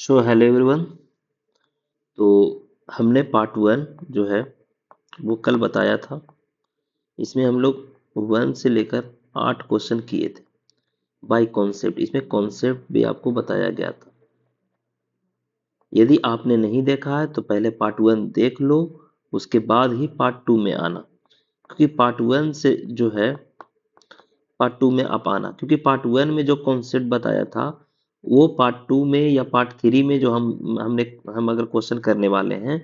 So hello everyone. तो हमने part 1 जो है वो कल बताया था। इसमें हम लोग 1 से लेकर 8 क्वेश्चन किए थे बाय कॉन्सेप्ट। इसमें कॉन्सेप्ट भी आपको बताया गया था। यदि आपने नहीं देखा है तो पहले पार्ट 1 देख लो, उसके बाद ही पार्ट 2 में आना, क्योंकि पार्ट 1 से जो है पार्ट 2 में आप आना, क्योंकि पार्ट 1 में जो कॉन्सेप्ट बताया था वो पार्ट 2 में या पार्ट 3 में जो हम अगर क्वेश्चन करने वाले हैं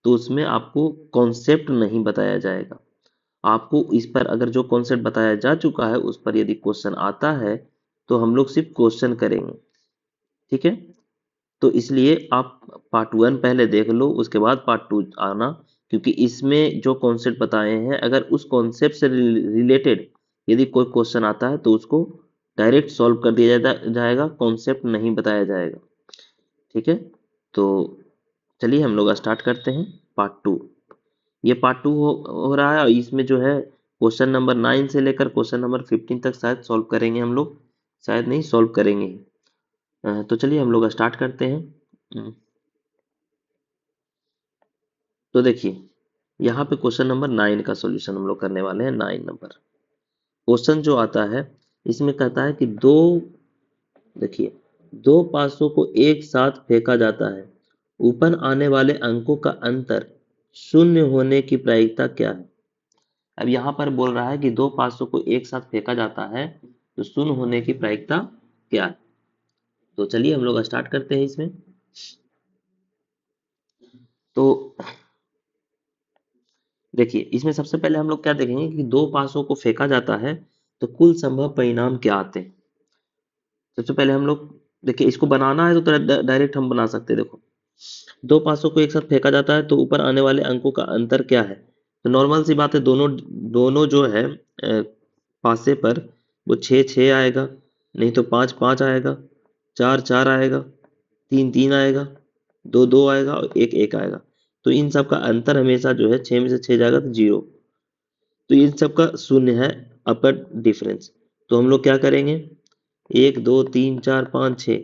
तो उसमें आपको कॉन्सेप्ट नहीं बताया जाएगा। आपको इस पर अगर जो कॉन्सेप्ट बताया जा चुका है उस पर यदि क्वेश्चन आता है तो हम लोग सिर्फ क्वेश्चन करेंगे, ठीक है। तो इसलिए आप पार्ट 1 पहले देख लो, उसके बाद पार्ट 2 आना, क्योंकि इसमें जो कॉन्सेप्ट बताए हैं अगर उस कॉन्सेप्ट से रिलेटेड यदि कोई क्वेश्चन आता है तो उसको डायरेक्ट सॉल्व कर दिया जाएगा, कॉन्सेप्ट नहीं बताया जाएगा, ठीक है। तो चलिए हम लोग स्टार्ट करते हैं पार्ट 2। ये पार्ट 2 हो रहा है और इसमें जो है क्वेश्चन नंबर 9 से लेकर क्वेश्चन नंबर 15 तक शायद सॉल्व करेंगे हम लोग, शायद नहीं सॉल्व करेंगे ही। तो चलिए हम लोग स्टार्ट करते हैं। तो देखिए यहाँ पे क्वेश्चन नंबर 9 का सॉल्यूशन हम लोग करने वाले हैं। 9 नंबर क्वेश्चन जो आता है इसमें कहता है कि देखिए दो पासों को एक साथ फेंका जाता है, ऊपर आने वाले अंकों का अंतर शून्य होने की प्रायिकता क्या है। अब यहाँ पर बोल रहा है कि दो पासों को एक साथ फेंका जाता है तो शून्य होने की प्रायिकता क्या है। तो चलिए हम लोग स्टार्ट करते हैं इसमें। तो देखिए इसमें सबसे पहले हम लोग क्या देखेंगे कि दो पासों को फेंका जाता है तो कुल संभव परिणाम क्या आते हैं। सबसे पहले हम लोग देखिए इसको बनाना है तो डायरेक्ट हम बना सकते हैं। देखो दो पासों को एक साथ फेंका जाता है तो ऊपर आने वाले अंकों का अंतर क्या है। तो नॉर्मल सी बात है, दोनों दोनों जो है पासे पर वो 6 6 आएगा, नहीं तो 5 5 आएगा, 4 4 आएगा, 3 3 आएगा, 2 2 आएगा और 1 1 आएगा। तो इन सब का अंतर हमेशा जो है 6 में से 6 जाएगा तो 0। तो इन सब का शून्य है अपर डिफरेंस। तो हम लोग क्या करेंगे, 1 2 3 4 5 6,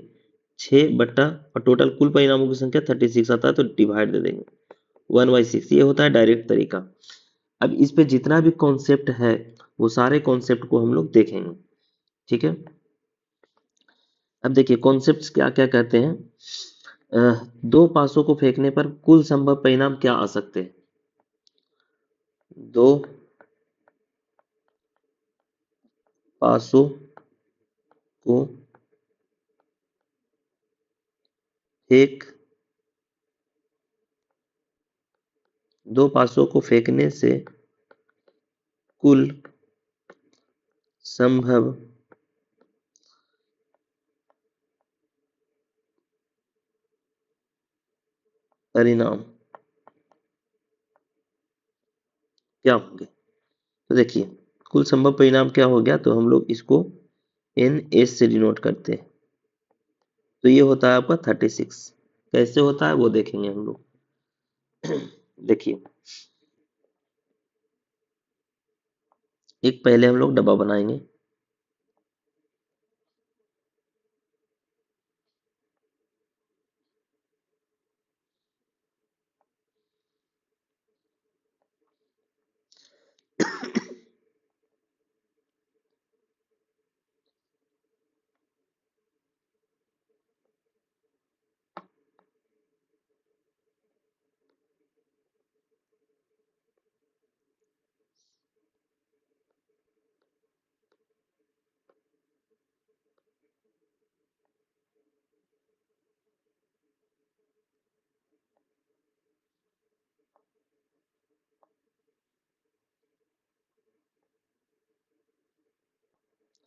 6 बट्टा और टोटल कुल परिणामों की संख्या 36 आता है तो डिवाइड दे देंगे 1/6। ये होता है डायरेक्ट तरीका। अब इस पे जितना भी कॉन्सेप्ट है वो सारे कॉन्सेप्ट को हम लोग देखेंगे, ठीक है। अब देखिए कॉन्सेप्ट्स क्या क्या कहते हैं। दो पासों को फेंकने पर कुल संभव परिणाम क्या आ सकते हैं। दो पासों को फेंक दो पासों को फेंकने से कुल संभव परिणाम क्या होंगे। तो देखिए कुल संभव परिणाम क्या हो गया, तो हम लोग इसको एन एस से डिनोट करते हैं। तो ये होता है आपका 36। कैसे होता है वो देखेंगे हम लोग। देखिए एक पहले हम लोग डब्बा बनाएंगे।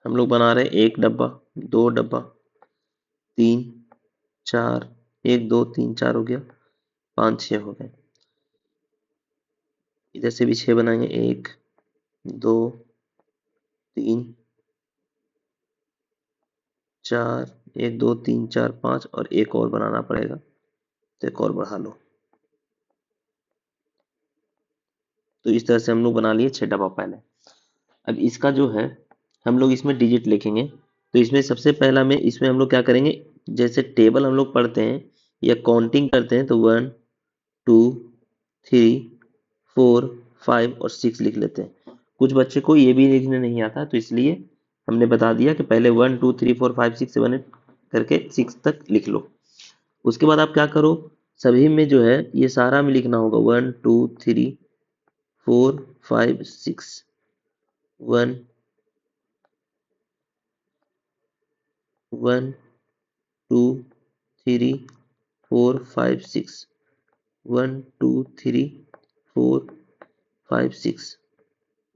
हम लोग बना रहे हैं एक डब्बा, दो डब्बा, 3 4, 1 2 3 4 हो गया, 5 6 हो गए। इधर से भी 6 बनाएंगे, 1 2 3 4, 1 2 3 4 5 और एक और बनाना पड़ेगा, तो एक और बढ़ा लो। तो इस तरह से हम लोग बना लिए 6 डब्बा पहले। अब इसका जो है हम लोग इसमें डिजिट लिखेंगे। तो इसमें सबसे पहला में इसमें हम लोग क्या करेंगे, जैसे टेबल हम लोग पढ़ते हैं या काउंटिंग करते हैं तो 1 2 3 4 5 और 6 लिख लेते हैं। कुछ बच्चे को ये भी लिखने नहीं आता, तो इसलिए हमने बता दिया कि पहले 1 2 3 4 5 6 7 8 करके 6 तक लिख लो। उसके बाद आप क्या करो, सभी में जो है ये सारा में लिखना होगा 1 2 3 4 5 6 1 1 2 3 4 5 6 1 2 3 4 5 6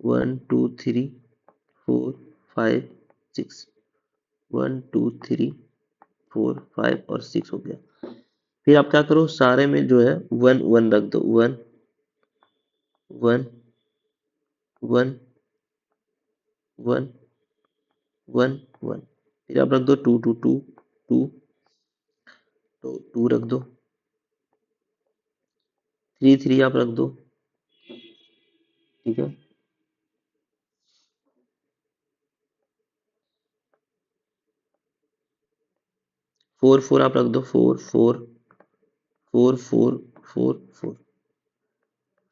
1 2 3 4 5 6 1 2 3 4 5 और 6 हो गया। फिर आप क्या करो, सारे में जो है 1 1 रख दो, 1 1 1 1 1 1। फिर आप रख दो 2 2 2 2, तो 2 रख दो, 3 3 आप रख दो, ठीक है। 4 4 आप रख दो, 4 4 4 4 4 4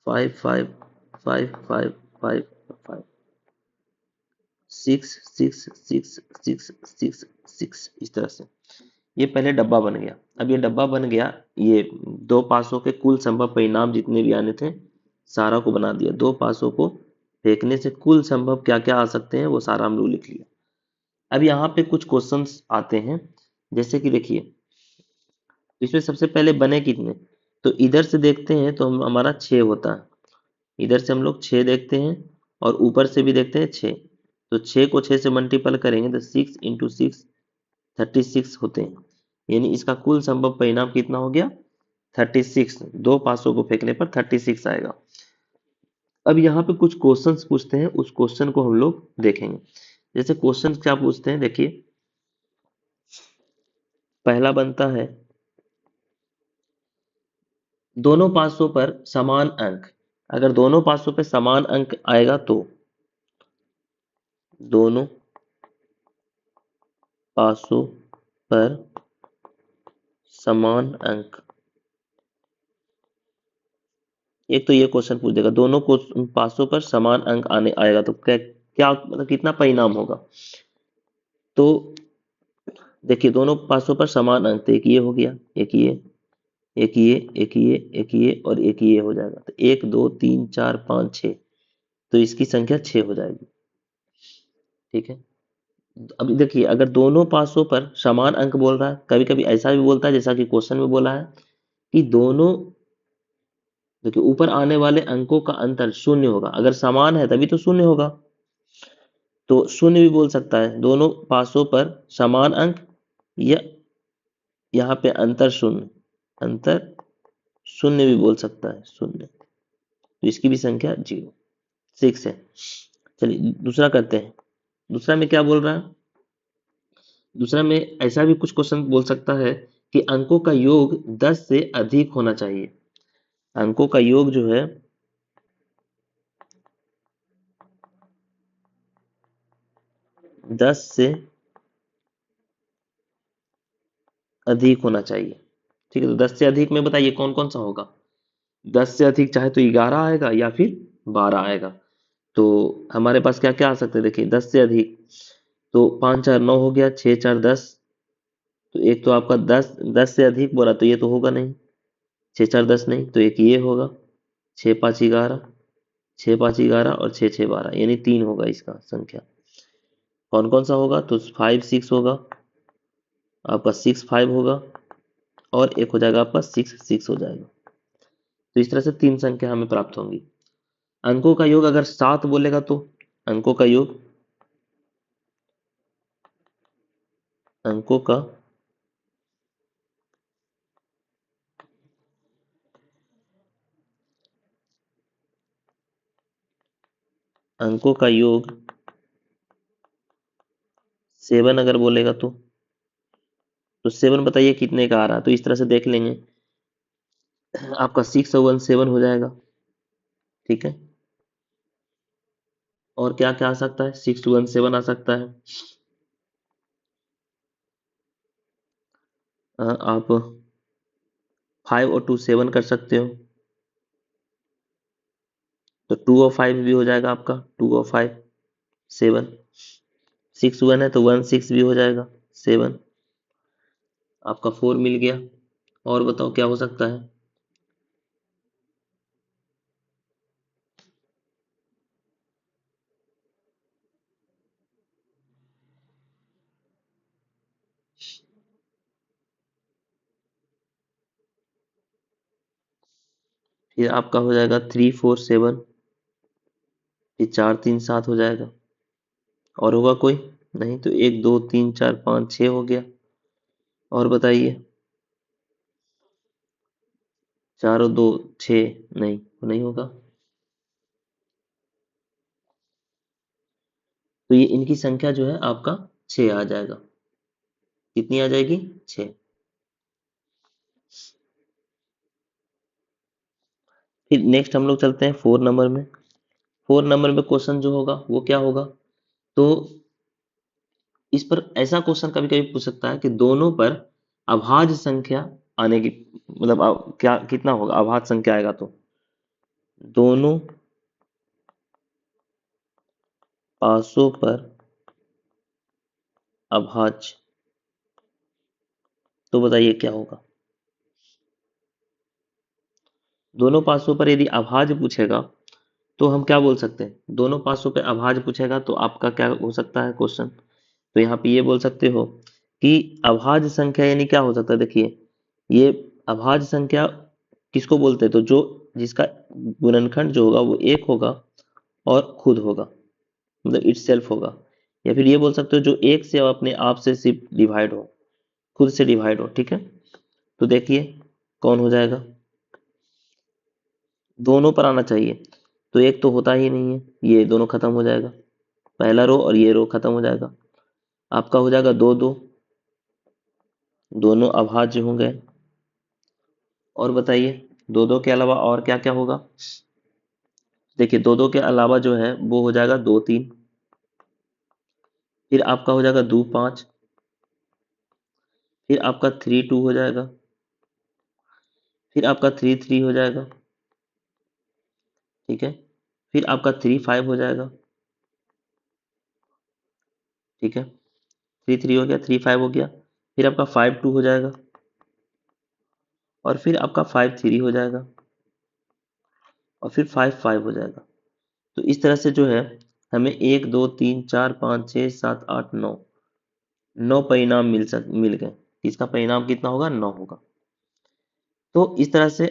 5 5 5 5 5 5 6 6 6 6 6 6, इस तरह से ये पहले डब्बा बन गया। अब ये डब्बा बन गया, ये दो पासों के कुल संभव परिणाम जितने भी आने थे सारा को बना दिया। दो पासों को फेंकने से कुल संभव क्या क्या आ सकते हैं वो सारा हम लोग लिख लिया। अब यहाँ पे कुछ क्वेश्चंस आते हैं, जैसे कि देखिए इसमें सबसे पहले बने कितने, तो इधर से देखते हैं तो हमारा 6 होता है, इधर से हम लोग 6 देखते हैं और ऊपर से भी देखते हैं 6, तो 6 को 6 से मल्टीपल करेंगे तो 6 इंटू 6 36 होते हैं, यानी इसका कुल संभव परिणाम कितना हो गया 36। दो पासों को फेंकने पर 36 आएगा। अब यहाँ पे कुछ क्वेश्चंस पूछते हैं, उस क्वेश्चन को हम लोग देखेंगे। जैसे क्वेश्चन क्या पूछते हैं, देखिए पहला बनता है दोनों पासों पर समान अंक, अगर दोनों पासों पर समान अंक आएगा तो दोनों पासों पर समान अंक, एक तो ये क्वेश्चन पूछ देगा दोनों को पासों पर समान अंक आने आएगा तो क्या क्या मतलब कितना परिणाम होगा। तो देखिए दोनों पासों पर समान अंक, तो एक ये हो गया, एक ये, एक ये, एक ये, एक ये और एक ये हो जाएगा, तो 1 2 3 4 5 6, तो इसकी संख्या 6 हो जाएगी, ठीक है। अब देखिए अगर दोनों पासों पर समान अंक बोल रहा है, कभी कभी ऐसा भी बोलता है जैसा कि क्वेश्चन में बोला है कि दोनों, देखिए ऊपर आने वाले अंकों का अंतर शून्य होगा, अगर समान है तभी तो शून्य होगा, तो शून्य भी बोल सकता है, दोनों पासों पर समान अंक या यहाँ पे अंतर शून्य, अंतर शून्य भी बोल सकता है, शून्य, तो इसकी भी संख्या 6 है। चलिए दूसरा करते हैं, दूसरा में क्या बोल रहा है, दूसरा में ऐसा भी कुछ क्वेश्चन बोल सकता है कि अंकों का योग 10 से अधिक होना चाहिए, अंकों का योग जो है 10 से अधिक होना चाहिए, ठीक है। तो 10 से अधिक में बताइए कौन कौन सा होगा, 10 से अधिक चाहे तो 11 आएगा या फिर 12 आएगा, तो हमारे पास क्या क्या आ सकते हैं, देखिए 10 से अधिक तो 5 4 9 हो गया, 6 4 10, तो एक तो आपका 10 से अधिक बोला तो ये तो होगा नहीं, 6 4 10 नहीं, तो एक ये होगा, 6 5 11, 6 5 11 और 6 6 12, यानी 3 होगा इसका संख्या। कौन कौन सा होगा, तो 5 6 होगा, आपका 6 5 होगा और एक हो जाएगा आपका 6 6 हो जाएगा। तो इस तरह से 3 संख्या हमें प्राप्त होंगी। अंकों का योग अगर 7 बोलेगा तो अंकों का योग, अंकों का अंकों का योग 7 अगर बोलेगा तो 7 बताइए कितने का आ रहा है, तो इस तरह से देख लेंगे, आपका 6 और 1 7 हो जाएगा, ठीक है। और क्या क्या आ सकता है, 6 1 7 आ सकता है, आप 5 और 2 7 कर सकते हो, तो 2 और 5 भी हो जाएगा आपका, 2 और 5 7, 6 1 है तो 1 6 भी हो जाएगा 7, आपका 4 मिल गया। और बताओ क्या हो सकता है। फिर आपका हो जाएगा 3 4 7, फिर 4 3 7 हो जाएगा। और होगा कोई नहीं, तो 1 2 3 4 5 6 हो गया। और बताइए। 4 और 2 6, नहीं वो नहीं होगा। तो ये इनकी संख्या जो है आपका 6 आ जाएगा। कितनी आ जाएगी? 6। फिर नेक्स्ट हम लोग चलते हैं 4 नंबर में। 4 नंबर में क्वेश्चन जो होगा वो क्या होगा, तो इस पर ऐसा क्वेश्चन कभी कभी पूछ सकता है कि दोनों पर अभाज्य संख्या आने की, मतलब क्या कितना होगा अभाज्य संख्या आएगा, तो दोनों पासों पर अभाज्य, तो बताइए क्या होगा। दोनों पासों पर यदि अभाज्य पूछेगा तो हम क्या बोल सकते हैं, दोनों पासों पे अभाज्य पूछेगा तो आपका क्या हो सकता है क्वेश्चन, तो यहाँ पे ये बोल सकते हो कि अभाज्य संख्या यानी क्या हो सकता है। देखिए ये अभाज्य संख्या किसको बोलते हैं, तो जो जिसका गुणनखंड जो होगा वो एक होगा और खुद होगा, मतलब इट सेल्फ होगा। या फिर ये बोल सकते हो जो एक से और अपने आप से सिर्फ डिवाइड हो, खुद से डिवाइड हो, ठीक है। तो देखिए कौन हो जाएगा, दोनों पर आना चाहिए, तो एक तो होता ही नहीं है, ये दोनों खत्म हो जाएगा, पहला रो और ये रो खत्म हो जाएगा। आपका हो जाएगा 2 2, दोनों अभाज्य होंगे। और बताइए 2 2 के अलावा और क्या क्या होगा। देखिए 2 2 के अलावा जो है वो हो जाएगा 2 3, फिर आपका हो जाएगा 2 5, फिर आपका 3 2 हो जाएगा, फिर आपका 3 3 हो जाएगा, ठीक है। फिर आपका 3 5 हो जाएगा, ठीक है। 3 3 हो गया, 3 5 हो गया, फिर आपका 5 2 हो जाएगा, और फिर आपका 5 3 हो जाएगा, और फिर 5 5 हो जाएगा। तो इस तरह से जो है हमें 1 2 3 4 5 6 7 8 9, 9 परिणाम मिल गए। इसका परिणाम कितना होगा? 9 होगा। तो इस तरह से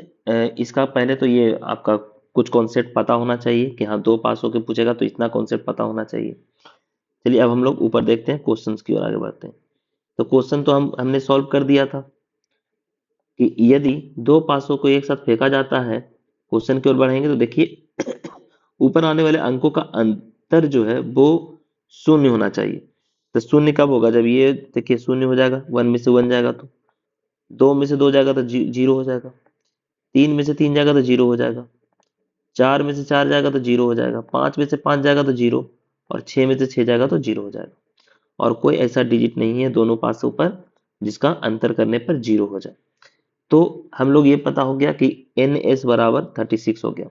इसका पहले तो ये आपका कुछ कॉन्सेप्ट पता होना चाहिए कि हाँ 2 पास होके पूछेगा तो इतना कॉन्सेप्ट पता होना चाहिए। चलिए अब हम लोग ऊपर देखते हैं, क्वेश्चंस की ओर आगे बढ़ते हैं। तो क्वेश्चन तो हमने सॉल्व कर दिया था कि यदि 2 पासों को एक साथ फेंका जाता है, क्वेश्चन की ओर बढ़ेंगे तो देखिए ऊपर आने वाले अंकों का अंतर जो है वो शून्य होना चाहिए। तो शून्य कब होगा? जब ये देखिए शून्य हो जाएगा, 1 में से 1 जाएगा तो, 2 में से 2 जाएगा तो 0 हो जाएगा, 3 में से 3 जाएगा तो 0 हो जाएगा, 4 में से 4 जाएगा तो 0 हो जाएगा, 5 में से 5 जाएगा तो 0, और 6 में से 6 जाएगा तो 0 हो जाएगा। और कोई ऐसा डिजिट नहीं है दोनों पासों पर जिसका अंतर करने पर 0 हो जाए। तो हम लोग ये पता हो गया कि NS बराबर 36 हो गया।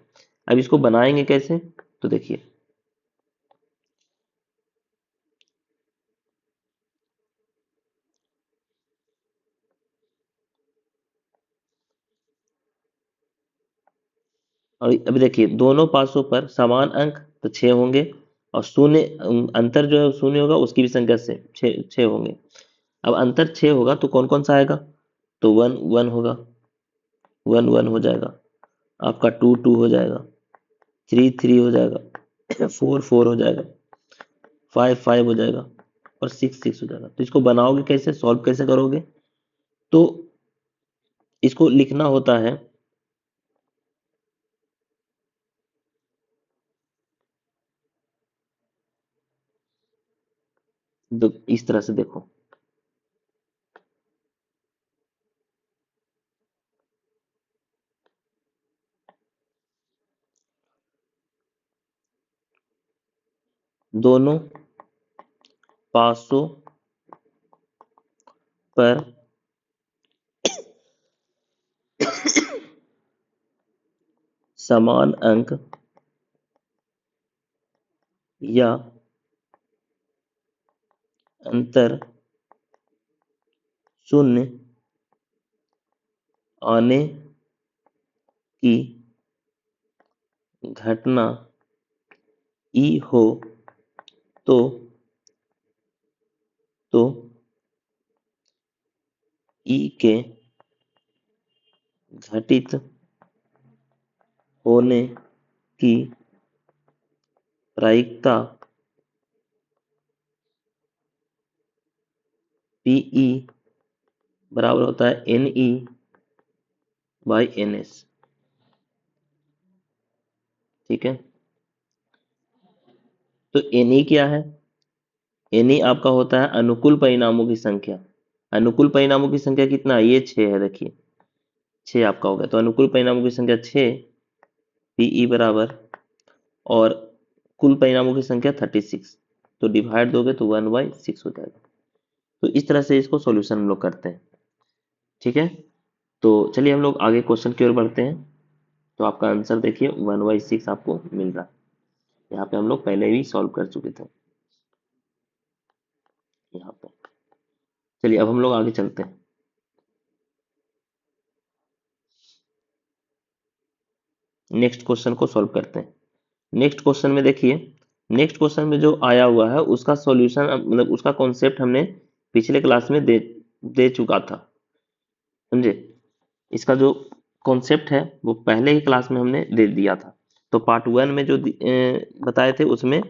अब इसको बनाएंगे कैसे, तो देखिए और अभी देखिए दोनों पासों पर समान अंक तो 6 होंगे, और शून्य अंतर जो है शून्य होगा, उसकी भी संख्या से 6 होंगे। अब अंतर 6 होगा तो कौन कौन सा आएगा, तो 1 1 होगा, 1 1 हो जाएगा, आपका 2 2 हो जाएगा, 3 3 हो जाएगा, 4 4 हो जाएगा, 5 5 हो जाएगा, और 6 6 हो जाएगा। तो इसको बनाओगे कैसे, सॉल्व कैसे करोगे, तो इसको लिखना होता है इस तरह से, देखो दोनों पासों पर समान अंक या अंतर शून्य आने की घटना ई हो तो ई के घटित होने की प्रायिकता पीई बराबर होता है एनई बाई एनएस। ठीक है, तो एनई क्या है? एनई आपका होता है अनुकूल परिणामों की संख्या। अनुकूल परिणामों की संख्या कितना है? ये 6 है, देखिए 6 आपका हो गया। तो अनुकूल परिणामों की संख्या 6 पीई बराबर, और कुल परिणामों की संख्या 36, तो डिवाइड दोगे तो 1/6 हो जाएगा। तो इस तरह से इसको सॉल्यूशन हम लोग करते हैं। ठीक है, तो चलिए हम लोग आगे क्वेश्चन की ओर बढ़ते हैं। तो आपका आंसर देखिए 1/6 आपको मिल रहा है। यहाँ पे हम लोग पहले भी सॉल्व कर चुके थे यहाँ पे। चलिए अब हम लोग आगे चलते हैं। नेक्स्ट क्वेश्चन को सॉल्व करते हैं। नेक्स्ट क्वेश्चन में देखिए, नेक्स्ट क्वेश्चन में जो आया हुआ है उसका सॉल्यूशन, मतलब उसका कॉन्सेप्ट हमने पिछले क्लास में दे चुका था, समझे? इसका जो कॉन्सेप्ट है वो पहले ही क्लास में हमने दे दिया था। तो पार्ट 1 में जो बताए थे उसमें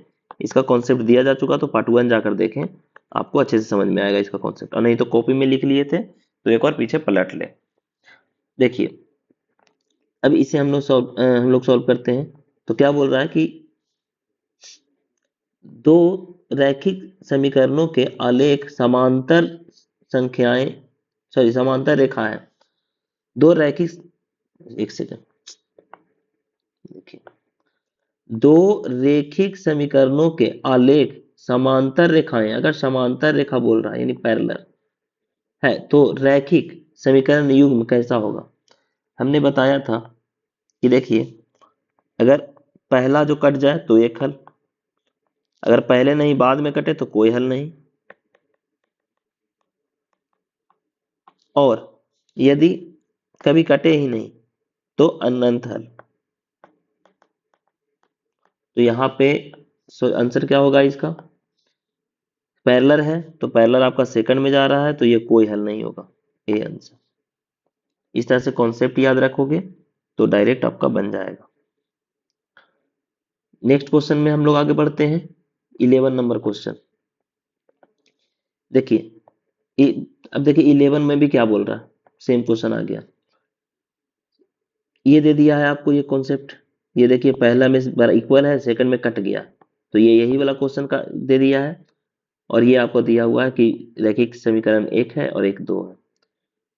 इसका कॉन्सेप्ट दिया जा चुका, तो पार्ट 1 जाकर देखें, आपको अच्छे से समझ में आएगा इसका कॉन्सेप्ट। और नहीं तो कॉपी में लिख लिए थे तो एक और पीछे पलट ले। देखिए अब इसे हम लोग सॉल्व करते हैं। तो क्या बोल रहा है कि दो रैखिक समीकरणों के आलेख समांतर संख्याएं, सॉरी समांतर रेखा है। दो रैखिक, एक सेकंड, देखिए दो रेखिक समीकरणों के आलेख समांतर रेखाएं, अगर समांतर रेखा बोल रहा है यानी पैरेलल है, तो रैखिक समीकरण युग्म कैसा होगा? हमने बताया था कि देखिए अगर पहला जो कट जाए तो एक हल, अगर पहले नहीं बाद में कटे तो कोई हल नहीं, और यदि कभी कटे ही नहीं तो अनंत हल। तो यहाँ पे आंसर क्या होगा इसका? पैरेलल है तो पैरेलल आपका सेकंड में जा रहा है, तो ये कोई हल नहीं होगा, ए आंसर। इस तरह से कॉन्सेप्ट याद रखोगे तो डायरेक्ट आपका बन जाएगा। नेक्स्ट क्वेश्चन में हम लोग आगे बढ़ते हैं। 11 नंबर क्वेश्चन देखिए। अब देखिए 11 में भी क्या बोल रहा है, सेम क्वेश्चन आ गया। ये दे दिया है आपको ये कॉन्सेप्ट, ये देखिए पहला में इक्वल है, सेकंड में कट गया, तो ये यही वाला क्वेश्चन का दे दिया है। और ये आपको दिया हुआ है कि रैखिक समीकरण एक है और एक दो है।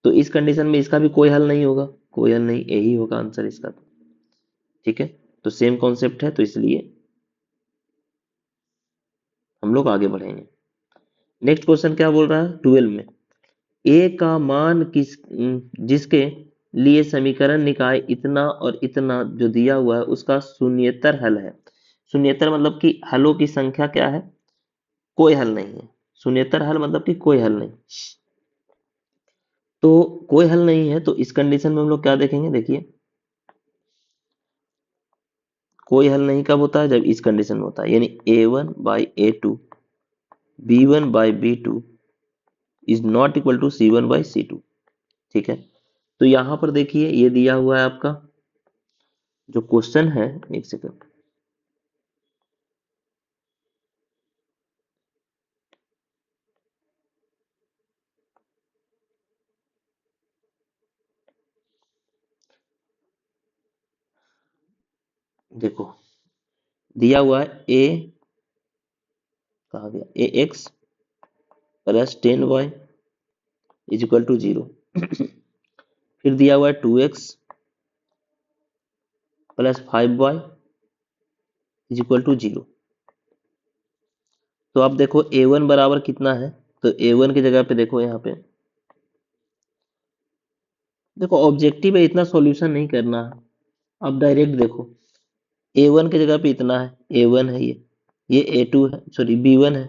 तो इस कंडीशन में इसका भी कोई हल नहीं होगा, कोई हल नहीं, यही होगा आंसर इसका। ठीक है, तो सेम कॉन्सेप्ट है, तो इसलिए हम लोग आगे बढ़ेंगे। नेक्स्ट क्वेश्चन क्या बोल रहा है 12 में, ए का मान जिसके लिए समीकरण निकाय इतना और इतना जो दिया हुआ है उसका शून्येतर हल है। शून्येतर मतलब कि हलों की संख्या क्या है? कोई हल नहीं है। शून्येतर हल मतलब कि कोई हल नहीं। तो कोई हल नहीं है, तो इस कंडीशन में हम लोग क्या देखेंगे? देखिए कोई हल नहीं कब होता है? जब इस कंडीशन में होता है, यानी a1/a2 b1/b2 is not equal to c1/c2। ठीक है, तो यहां पर देखिए ये दिया हुआ है आपका जो क्वेश्चन है, एक सेकंड, देखो दिया हुआ है a, कहा गया, a x plus 10y is equal to 0। फिर दिया हुआ है 2x plus 5y is equal to 0। तो अब देखो a1 बराबर कितना है, तो a1 की जगह पे देखो यहाँ पे, देखो ऑब्जेक्टिव है, इतना सॉल्यूशन नहीं करना है, अब डायरेक्ट देखो, A1 की जगह पे इतना है, A1 है ये A2 है, सॉरी B1 है।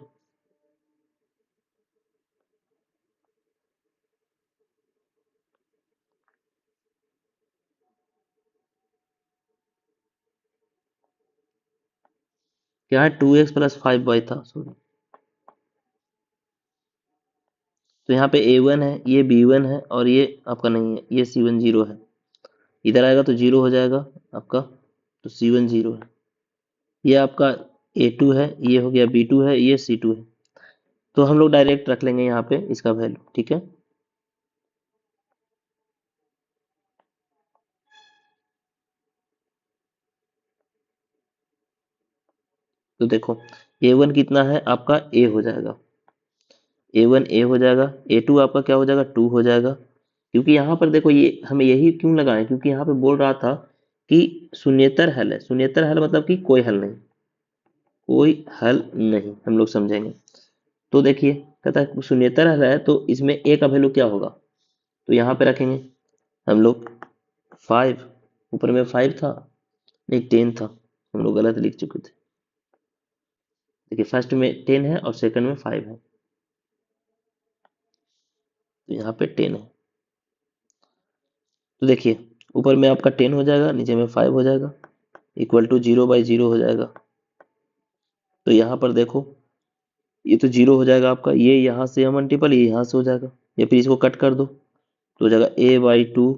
क्या है, 2x प्लस 5y था, सॉरी। तो यहाँ पे A1 है, ये B1 है, और ये आपका नहीं है, ये C1 0 है। इधर आएगा तो 0 हो जाएगा आपका, तो C1 0 है। ये आपका A2 है, ये हो गया B2 है, ये C2 है। तो हम लोग डायरेक्ट रख लेंगे यहाँ पे इसका वैल्यू, ठीक है। तो देखो, A1 कितना है आपका, A हो जाएगा, A1 A हो जाएगा, A2 आपका क्या हो जाएगा, 2 हो जाएगा। क्योंकि यहाँ पर देखो, ये हमें यही क्यों लगाएं, क्योंकि यहाँ पे बोल रहा था कि शून्येतर हल है। शून्येतर हल मतलब कि कोई हल नहीं, कोई हल नहीं, हम लोग समझेंगे। तो देखिए, कहता है शून्येतर हल है तो इसमें A का वैल्यू क्या होगा, तो यहाँ पे रखेंगे हम लोग 5। ऊपर में 5 था, नहीं 10 था, हम लोग गलत लिख चुके थे। देखिए, फर्स्ट में 10 है और सेकंड में 5 है, तो यहाँ पे 10 है। तो देखिए, ऊपर में आपका 10 हो जाएगा, नीचे में 5 हो जाएगा, इक्वल टू 0/0 हो जाएगा। तो यहाँ पर देखो, ये तो 0 हो जाएगा आपका, ये यहाँ से मल्टीपल, ये यहाँ से हो जाएगा, या फिर इसको कट कर दो तो हो जाएगा A/2।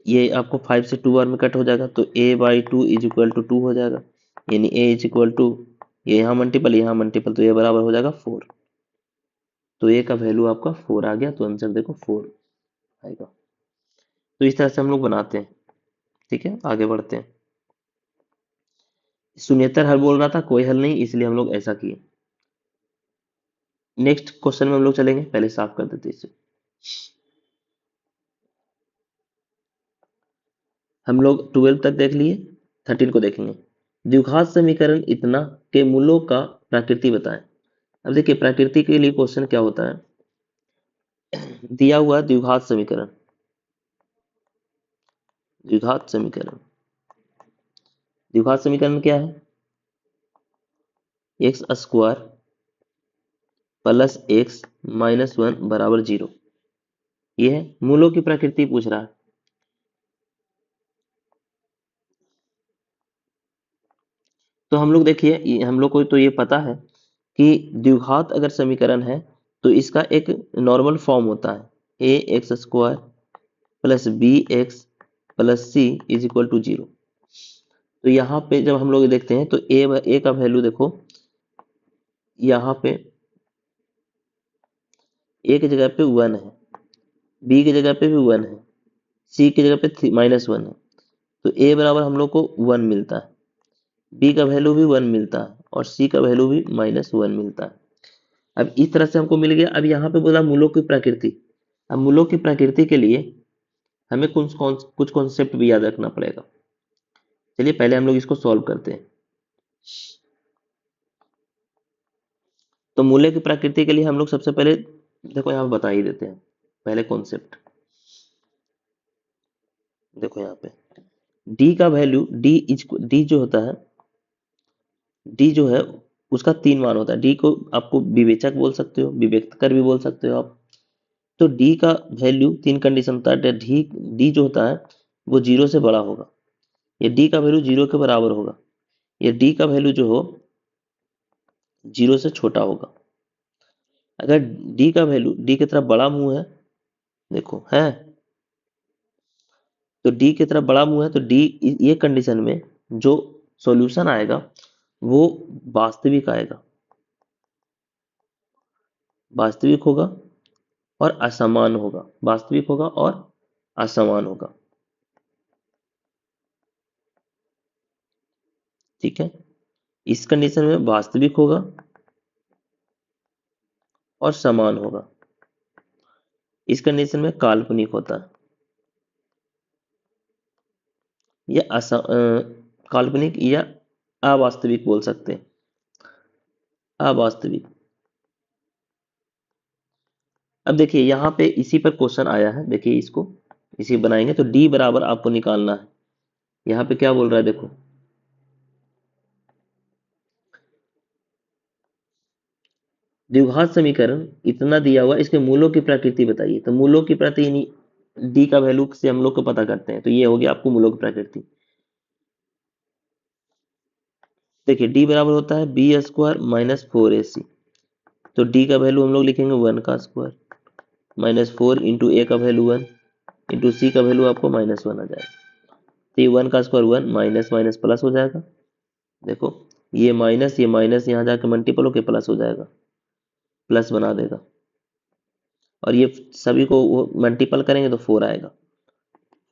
ये आपको 5 से 2 बार में कट हो जाएगा, तो A/2 इज इक्वल टू 2 हो जाएगा, यानी A इज इक्वल टू, ये यहाँ मल्टीपल, यहाँ मल्टीपल, तो ये बराबर हो जाएगा 4। तो A का वैल्यू आपका 4 आ गया, तो आंसर देखो 4 आएगा। तो इस तरह से हम लोग बनाते हैं, ठीक है। आगे बढ़ते हैं। शून्येतर हल बोल रहा था, कोई हल नहीं, इसलिए हम लोग ऐसा किए। नेक्स्ट क्वेश्चन में हम लोग चलेंगे, पहले साफ कर देते इसे। हम लोग 12 तक देख लिए, 13 को देखेंगे। द्विघात समीकरण इतना के मूलों का प्रकृति बताएं। अब देखिए, प्रकृति के लिए क्वेश्चन क्या होता है, दिया हुआ द्विघात समीकरण, द्विघात समीकरण, द्विघात समीकरण क्या है, x square plus x minus 1 बराबर 0। ये है, मूलों की प्रकृति पूछ रहा है। तो हम लोग देखिए, हम लोग को तो ये पता है कि द्विघात अगर समीकरण है तो इसका एक नॉर्मल फॉर्म होता है, a x square plus b x plus c is equal to 0। तो यहाँ पे जब हम लोग देखते हैं तो ए का वैल्यू देखो, यहाँ पे ए की जगह पे 1 है, बी की जगह पे भी 1 है, सी की जगह पे -1 है। तो ए बराबर हम लोग को 1 मिलता है, बी का वैल्यू भी 1 मिलता है, और सी का वैल्यू भी -1 मिलता है। अब इस तरह से हमको मिल गया। अब यहाँ पे बोला मूलों की प्रकृति। अब मूलों की प्रकृति के लिए हमें कुछ कॉन्सेप्ट भी याद रखना पड़ेगा। चलिए पहले हम लोग इसको सॉल्व करते हैं। तो मूल्य की प्रकृति के लिए हम लोग सबसे पहले देखो, यहाँ बता ही देते हैं पहले कॉन्सेप्ट। देखो यहाँ पे डी का वैल्यू, डी जो होता है, डी जो है उसका 3 मान होता है। डी को आपको विवेचक बोल सकते हो, विवेक्तर भी बोल सकते हो आप। तो डी का वैल्यू 3 कंडीशन होता है। डी जो होता है वो 0 से बड़ा होगा, या डी का वैल्यू 0 के बराबर होगा, या डी का वैल्यू जो हो 0 से छोटा होगा। अगर डी का वैल्यू डी की तरफ बड़ा मुंह है, देखो है, तो डी की तरफ बड़ा मुंह है, तो डी, ये कंडीशन में जो सॉल्यूशन आएगा वो वास्तविक आएगा, वास्तविक होगा और असमान होगा, वास्तविक होगा और असमान होगा, ठीक है। इस कंडीशन में वास्तविक होगा और समान होगा, इस कंडीशन में काल्पनिक होता है, या काल्पनिक या अवास्तविक बोल सकते हैं, अवास्तविक। अब देखिए यहाँ पे इसी पर क्वेश्चन आया है, देखिए इसको इसी बनाएंगे तो डी बराबर आपको निकालना है। यहाँ पे क्या बोल रहा है देखो, द्विघात समीकरण इतना दिया हुआ, इसके मूलों की प्रकृति बताइए। तो मूलों की प्रकृति डी का वैल्यू से हम लोग को पता करते हैं, तो ये हो गया आपको मूलों की प्रकृति। देखिए डी बराबर होता है बी स्क्वायर माइनस 4ac। तो डी का वैल्यू हम लोग लिखेंगे 1 का स्क्वायर माइनस 4 इंटू ए का वैल्यू 1 इंटू सी का वैल्यू आपको -1 आ जाएगा। तो ये 1 का स्क्वायर 1 माइनस माइनस प्लस हो जाएगा। देखो ये माइनस यहाँ जाके मल्टीपल होके प्लस हो जाएगा, प्लस बना देगा। और ये सभी को वो मल्टीपल करेंगे तो 4 आएगा,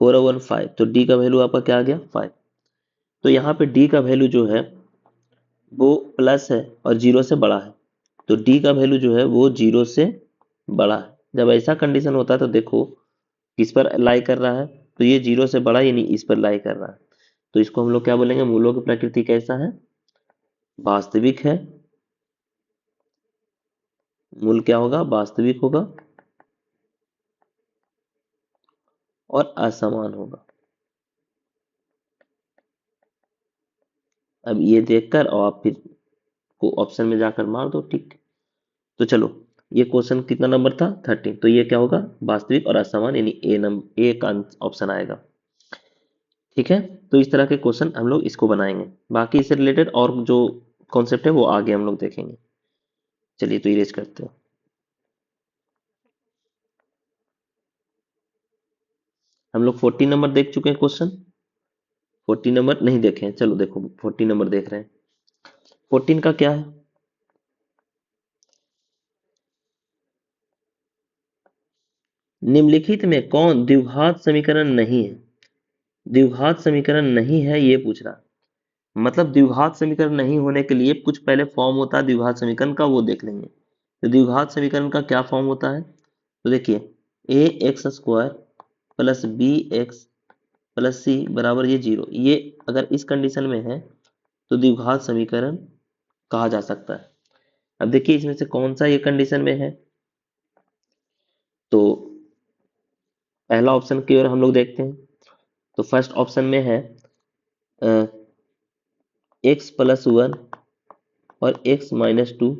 4 और 1 5। तो डी का वैल्यू आपका क्या आ गया 5। तो यहाँ पे डी का वैल्यू जो है वो प्लस है और जीरो से बड़ा है। तो डी का वैल्यू जो है वो जीरो से बड़ा है। जब ऐसा कंडीशन होता है तो देखो किस पर लाई कर रहा है, तो ये जीरो से बड़ा यानी इस पर लाई कर रहा है। तो इसको हम लोग क्या बोलेंगे, मूलों की प्रकृति कैसा है, वास्तविक है। मूल क्या होगा, वास्तविक होगा और असमान होगा। अब ये देखकर और आप फिर को ऑप्शन में जाकर मार दो टिक। तो चलो ये क्वेश्चन कितना नंबर था 13। तो ये क्या होगा, वास्तविक और असमान यानी ए नंबर ए का ऑप्शन आएगा। ठीक है, तो इस तरह के क्वेश्चन हम लोग इसको बनाएंगे। बाकी इससे रिलेटेड और जो कॉन्सेप्ट है वो आगे हम लोग देखेंगे। चलिए तो इरेज करते हैं। हम लोग 14 नंबर देख चुके हैं क्वेश्चन, 14 नंबर नहीं देखे हैं। चलो देखो 14 नंबर देख रहे हैं। 14 का क्या है, निम्नलिखित में कौन द्विघात समीकरण नहीं है। द्विघात समीकरण नहीं है ये पूछ रहा, मतलब द्विघात समीकरण नहीं होने के लिए कुछ पहले फॉर्म होता है द्विघात समीकरण का, वो देख लेंगे। तो द्विघात समीकरण का क्या फॉर्म होता है, तो देखिए a x square plus b x plus c बराबर ये जीरो, ये अगर इस कंडीशन में है तो द्विघात समीकरण कहा जा सकता है। अब देखिए इसमें से कौन सा ये कंडीशन में है, तो पहला ऑप्शन की ओर हम लोग देखते हैं। तो फर्स्ट ऑप्शन में है एक्स प्लस 1 और एक्स माइनस 2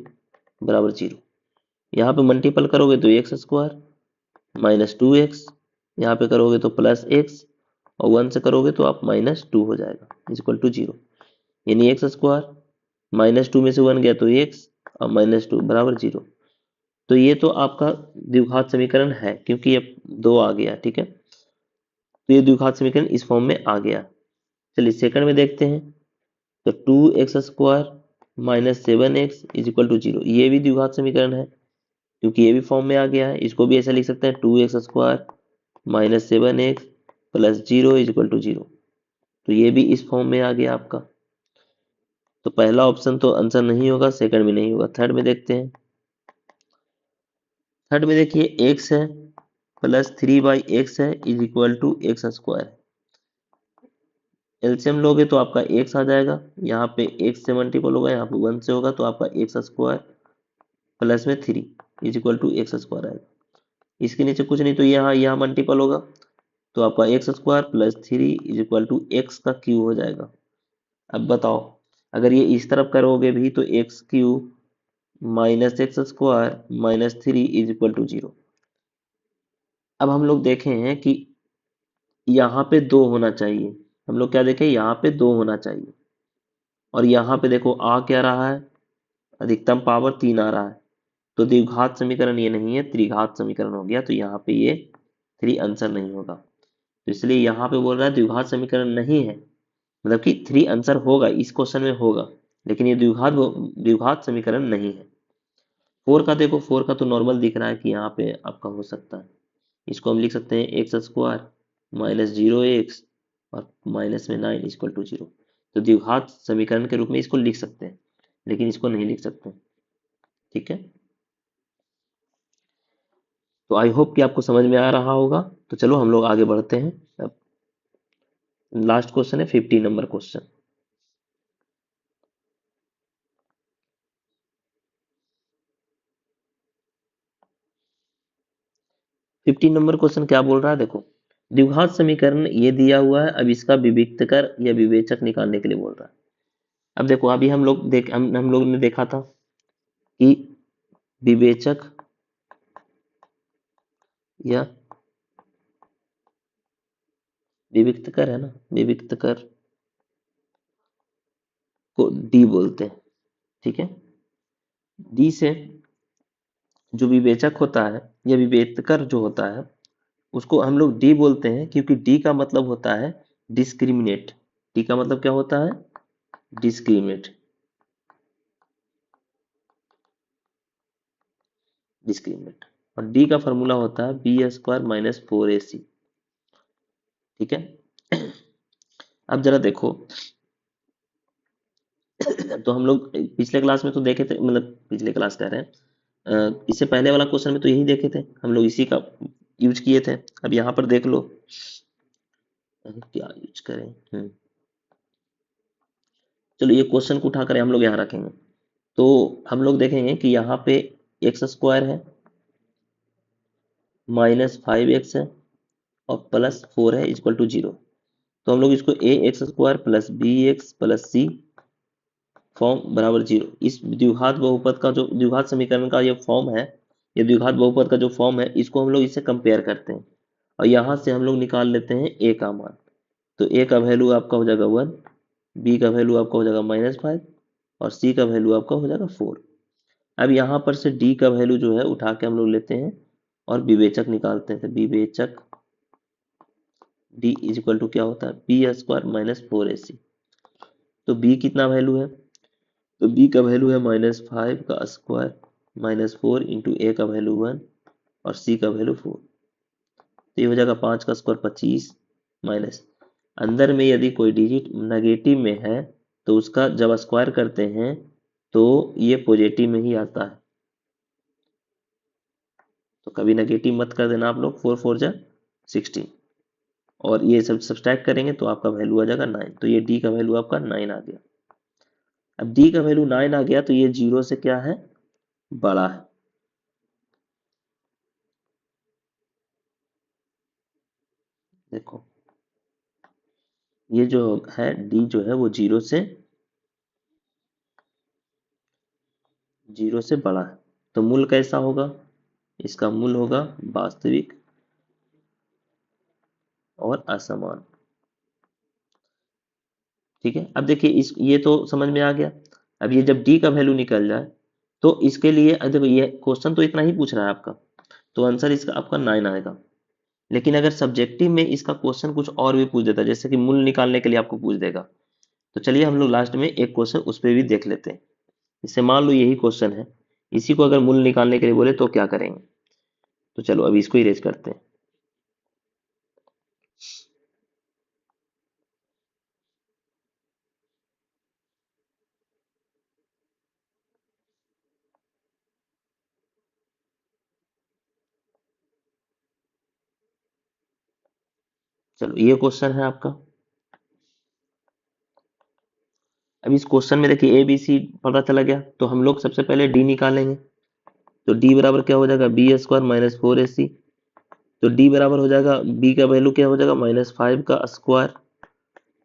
बराबर जीरो। यहाँ पे मल्टीपल करोगे तो एक्स स्क्वायर माइनस 2x, यहाँ पे करोगे तो प्लस एक्स और 1 से करोगे तो आप -2 हो जाएगा इक्वल टू जीरो। यानी एक्स स्क्वायर -2 में से 1 गया तो x और -2 बराबर जीरो। तो ये तो आपका द्विघात समीकरण है क्योंकि ये 2 आ गया। ठीक है, तो ये द्विघात समीकरण इस फॉर्म में आ गया। चलिए सेकंड में देखते हैं। तो 2x square minus 7x is equal to zero, ये भी द्विघात समीकरण है क्योंकि ये भी फॉर्म में आ गया है। इसको भी ऐसा लिख सकते हैं 2x square minus 7x plus zero is equal to zero. तो ये भी इस फॉर्म में आ गया आपका। तो पहला ऑप्शन तो आंसर नहीं होगा, सेकंड में नहीं होगा। थर्ड में देखते हैं। थर्ड में देखिए एक्स है प्लस 3/x है is equal to x square. LCM लोगे तो आपका एक्स आ जाएगा, यहाँ पे एक्स से मल्टीपल होगा, यहाँ पे 1 से होगा तो आपका एक्स स्क्वायर प्लस में 3 is equal to x square आएगा। इसके नीचे कुछ नहीं, तो यहाँ मल्टीपल होगा तो आपका x square plus 3 is equal to x का क्यूब हो जाएगा। अब बताओ अगर ये इस तरफ करोगे भी तो x cube minus x square minus 3 is equal to zero. अब हम लोग देखे हैं कि यहाँ पे 2 होना चाहिए, हम लोग क्या देखें यहाँ पे 2 होना चाहिए, और यहाँ पे देखो आ क्या रहा है, अधिकतम पावर 3 आ रहा है। तो द्विघात समीकरण ये नहीं है, त्रिघात समीकरण हो गया। तो यहाँ पे ये 3 आंसर नहीं होगा। तो इसलिए यहाँ पे बोल रहा है द्विघात समीकरण नहीं है, मतलब कि 3 आंसर होगा इस क्वेश्चन में होगा, लेकिन ये द्विघात समीकरण नहीं है। 4 का देखो, 4 का तो नॉर्मल दिख रहा है कि यहाँ पे आपका हो सकता है। इसको हम लिख सकते हैं एक्स स्क्वायर माइनस 0x और माइनस में 9 इक्वल टू जीरो। तो द्विघात समीकरण के रूप में इसको लिख सकते हैं, लेकिन इसको नहीं लिख सकते। ठीक है, तो आई होप कि आपको समझ में आ रहा होगा। तो चलो हम लोग आगे बढ़ते हैं। अब लास्ट क्वेश्चन है 15 नंबर क्वेश्चन। 15 नंबर क्वेश्चन क्या बोल रहा है, देखो द्विघात समीकरण ये दिया हुआ है, अब इसका विविक्त कर या विवेचक निकालने के लिए बोल रहा है। अब देखो अभी हम लोग ने देखा था कि विवेचक या विविक्त कर है ना, विविक्त कर को डी बोलते हैं, ठीक है। डी से जो विवेचक होता है या विवेचकर जो होता है उसको हम लोग डी बोलते हैं, क्योंकि डी का मतलब होता है डिस्क्रिमिनेट। डी का मतलब क्या होता है, डिस्क्रिमिनेट, डिस्क्रिमिनेट। और डी का फॉर्मूला होता है बी स्क्वायर माइनस 4ac, ठीक है। अब जरा देखो, तो हम लोग पिछले क्लास में तो देखे थे, मतलब पिछले क्लास कह रहे हैं, इससे पहले वाला क्वेश्चन में तो यही देखे थे हम लोग, इसी का यूज किए थे। अब यहाँ पर देख लो क्या यूज करें। चलो ये क्वेश्चन को उठाकर हम लोग यहाँ रखेंगे, तो हम लोग देखेंगे कि यहाँ पे एक्स स्क्वायर है माइनस 5x है और प्लस 4 है इक्वल टू 0। तो हम लोग इसको a x square plus b x plus c form बराबर 0, इस द्विघात बहुपद का जो द्विघात समीकरण का ये फॉर्म है, ये द्विघात बहुपद का जो फॉर्म है, इसको हम लोग इससे कंपेयर करते हैं और यहाँ से हम लोग निकाल लेते हैं ए का मान। तो ए का वैल्यू आपका हो जाएगा 1, बी का वैल्यू आपका हो जाएगा -5 और सी का वैल्यू आपका हो जाएगा 4। अब यहाँ पर से डी का वैल्यू जो है उठा के हम लोग लेते हैं और विवेचक निकालते हैं। तो विवेचक डी इज इक्वल टू क्या होता है, बी स्क्वायर माइनस 4ac। तो बी कितना वैल्यू है, तो बी का वैल्यू है -5 का स्क्वायर -4 इंटू ए का वैल्यू 1 और सी का वैल्यू 4। तो ये हो जाएगा 5 का स्क्वायर 25 माइनस, अंदर में यदि कोई डिजिट नेगेटिव में है तो उसका जब स्क्वायर करते हैं तो ये पॉजिटिव में ही आता है। तो कभी नेगेटिव मत कर देना आप लोग, 4 4 जा 16 और ये सब सब्सट्रैक्ट करेंगे तो आपका वैल्यू आ जाएगा 9। तो ये डी का वैल्यू आपका 9 आ गया। अब डी का वैल्यू 9 आ गया तो ये 0 से क्या है, बड़ा है। देखो ये जो है डी जो है वो 0 से बड़ा है। तो मूल कैसा होगा, इसका मूल होगा वास्तविक और असमान, ठीक है। अब देखिए इस ये तो समझ में आ गया। अब ये जब डी का वैल्यू निकल जाए तो इसके लिए देखो ये क्वेश्चन तो इतना ही पूछ रहा है आपका, तो आंसर इसका आपका 9 आएगा। लेकिन अगर सब्जेक्टिव में इसका क्वेश्चन कुछ और भी पूछ देता है, जैसे कि मूल निकालने के लिए आपको पूछ देगा, तो चलिए हम लोग लास्ट में एक क्वेश्चन उस पर भी देख लेते हैं। जैसे मान लो यही क्वेश्चन है, इसी को अगर मूल निकालने के लिए बोले तो क्या करेंगे। तो चलो अभी इसको इरेज करते हैं। चलो ये क्वेश्चन है आपका। अब इस क्वेश्चन में देखिए ए बी सी पता चला गया, तो हम लोग सबसे पहले डी निकालेंगे। तो डी बराबर क्या हो जाएगा, बी स्क्वायर माइनस 4ac। तो डी बराबर हो जाएगा, बी का वैल्यू क्या हो जाएगा, -5 का स्क्वायर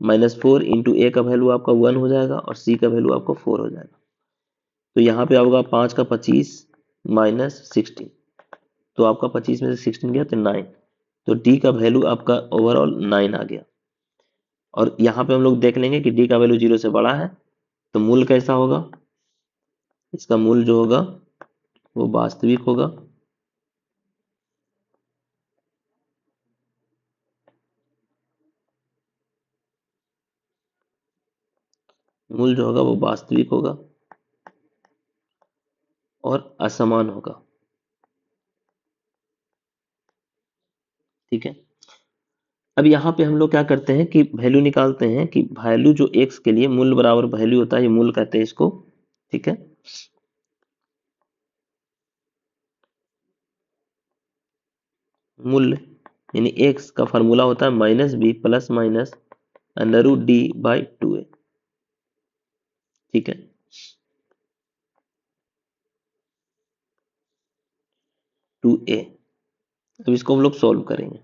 -4 इंटू ए का वैल्यू आपका 1 हो जाएगा और सी का वैल्यू आपका 4 हो जाएगा। तो यहाँ पे होगा 5 का 25 -16, तो आपका 25 में से 16 गया तो 9। तो डी का वैल्यू आपका ओवरऑल 9 आ गया। और यहाँ पे हम लोग देख लेंगे कि डी का वैल्यू 0 से बड़ा है, तो मूल कैसा होगा, इसका मूल जो होगा वो वास्तविक होगा मूल जो होगा वो वास्तविक होगा और असमान होगा, ठीक है। अब यहाँ पे हम लोग क्या करते हैं कि वैल्यू निकालते हैं कि वैल्यू जो x के लिए मूल बराबर वैल्यू होता है, ये मूल कहते हैं इसको, ठीक है। मूल्य यानी x का फॉर्मूला होता है -b प्लस माइनस √d/2a, ठीक है। 2a अब इसको हम लोग सॉल्व करेंगे।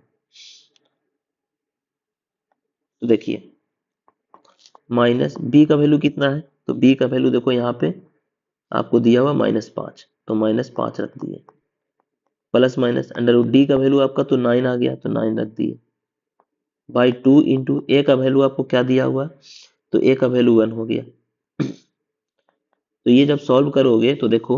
तो देखिए माइनस बी का वैल्यू कितना है, तो बी का वैल्यू देखो यहाँ पे आपको दिया हुआ -5, तो -5 रख दिए, plus minus under root D का वैल्यू आपका तो 9 आ गया, तो 9 रख दिए, बाई 2 इंटू ए का वैल्यू आपको क्या दिया हुआ, तो ए का वैल्यू 1 हो गया। तो ये जब सॉल्व करोगे तो देखो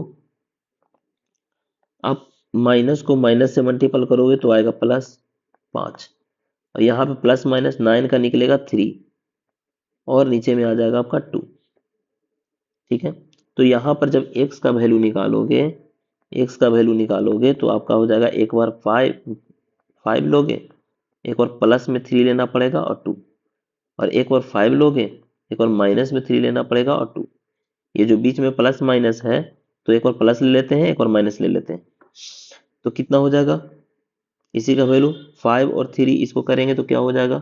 आप माइनस को माइनस से मल्टीपल करोगे तो आएगा +5, और यहाँ पे प्लस माइनस 9 का निकलेगा 3, और नीचे में आ जाएगा आपका 2। ठीक है, तो यहाँ पर जब x का वैल्यू निकालोगे, x का वैल्यू निकालोगे तो आपका हो जाएगा, एक बार 5 लोगे, एक बार प्लस में 3 लेना पड़ेगा और 2, और एक बार 5 लोगे, एक बार माइनस में 3 लेना पड़ेगा और 2। ये जो बीच में प्लस माइनस है, तो एक बार प्लस ले लेते हैं, एक बार माइनस ले लेते हैं, तो कितना हो जाएगा, इसी का वैल्यू 5 और 3 इसको करेंगे तो क्या हो जाएगा,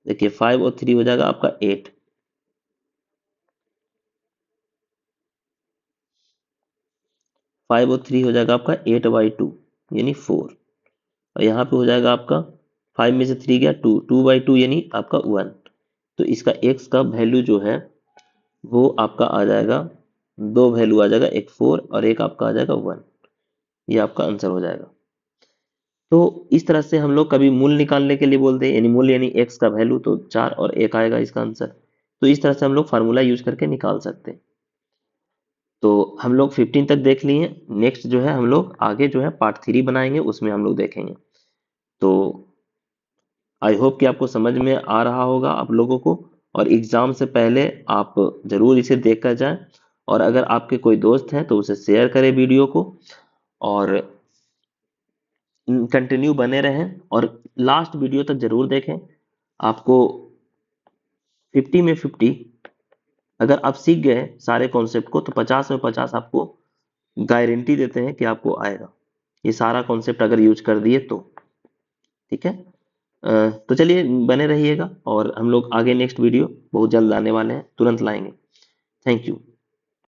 देखिए 5 और 3 हो जाएगा आपका 8, 5 और 3 हो जाएगा आपका 8/2 यानी 4, और यहाँ पे हो जाएगा आपका 5 में से 3 गया 2, 2/2 यानी आपका 1। तो इसका x का वैल्यू जो है वो आपका आ जाएगा, दो वैल्यू आ जाएगा, एक 4 और एक आपका आ जाएगा 1, ये आपका आंसर हो जाएगा। तो इस तरह से हम लोग कभी मूल निकालने के लिए बोलते हैं, यानी मूल यानी x का वैल्यू, तो 4 और 1 आएगा इसका आंसर। तो इस तरह से हम लोग फार्मूला यूज करके निकाल सकते हैं। तो हम लोग 15 तक देख लिए, नेक्स्ट जो है हम लोग आगे जो है पार्ट 3 बनाएंगे, उसमें हम लोग देखेंगे। तो आई होप कि आपको समझ में आ रहा होगा आप लोगों को, और एग्जाम से पहले आप जरूर इसे देख कर जाएं, और अगर आपके कोई दोस्त हैं तो उसे शेयर करें वीडियो को, और कंटिन्यू बने रहें और लास्ट वीडियो तक जरूर देखें। आपको 50 में 50 अगर आप सीख गए सारे कॉन्सेप्ट को, तो 50 में 50 आपको गारंटी देते हैं कि आपको आएगा, ये सारा कॉन्सेप्ट अगर यूज कर दिए तो। ठीक है, तो चलिए बने रहिएगा, और हम लोग आगे नेक्स्ट वीडियो बहुत जल्द आने वाले हैं, तुरंत लाएंगे। Thank you.